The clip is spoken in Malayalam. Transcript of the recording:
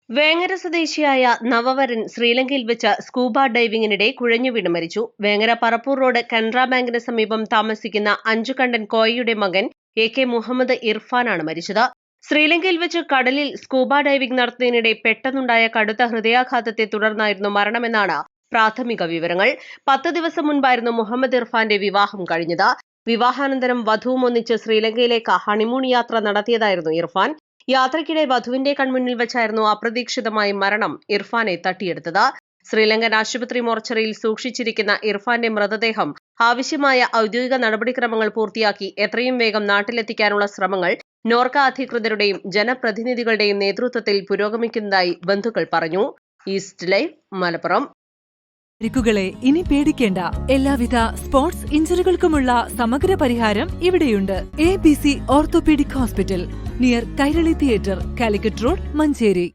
വേങ്ങര സ്വദേശിയായ നവവരൻ ശ്രീലങ്കയിൽ വെച്ച് സ്കൂബ ഡൈവിംഗിനിടെ കുഴഞ്ഞുവീണ് മരിച്ചു. വേങ്ങര പറപ്പൂർ റോഡ് കനറ ബാങ്കിന് സമീപം താമസിക്കുന്ന അഞ്ചുകണ്ടൻ കോയയുടെ മകൻ കെ മുഹമ്മദ് ഇർഫാനാണ് മരിച്ചത്. ശ്രീലങ്കയിൽ വെച്ച് കടലിൽ സ്കൂബ ഡൈവിംഗ് നടത്തുന്നതിനിടെ പെട്ടെന്നുണ്ടായ കടുത്ത ഹൃദയാഘാതത്തെ തുടർന്നായിരുന്നു മരണമെന്നാണ് പ്രാഥമിക വിവരങ്ങൾ. 10 ദിവസം മുൻപായിരുന്നു മുഹമ്മദ് ഇർഫാന്റെ വിവാഹം കഴിഞ്ഞത്. വിവാഹാനന്തരം വധുവും ഒന്നിച്ച് ശ്രീലങ്കയിലേക്ക് ഹണിമൂൺ യാത്ര നടത്തിയതായിരുന്നു ഇർഫാൻ. യാത്രയ്ക്കിടെ വധുവിന്റെ കൺമുന്നിൽ വെച്ചായിരുന്നു അപ്രതീക്ഷിതമായി മരണം ഇർഫാനെ തട്ടിയെടുത്തത്. ശ്രീലങ്കൻ ആശുപത്രി മോർച്ചറിയിൽ സൂക്ഷിച്ചിരിക്കുന്ന ഇർഫാന്റെ മൃതദേഹം ആവശ്യമായ ഔദ്യോഗിക നടപടിക്രമങ്ങൾ പൂർത്തിയാക്കി എത്രയും വേഗം നാട്ടിലെത്തിക്കാനുള്ള ശ്രമങ്ങൾ നോർക്ക അധികൃതരുടെയും ജനപ്രതിനിധികളുടെയും നേതൃത്വത്തിൽ പുരോഗമിക്കുന്നതായി ബന്ധുക്കൾ പറഞ്ഞു. East live, Malappuram. പരിക്കുകളെ ഇനി പേടിക്കേണ്ട. എല്ലാവിധ സ്പോർട്സ് ഇഞ്ചുറികൾക്കുമുള്ള സമഗ്ര പരിഹാരം ഇവിടെയുണ്ട്. ABC orthopaedic hospital, near Kairali theatre, Calicut road, Manjeri.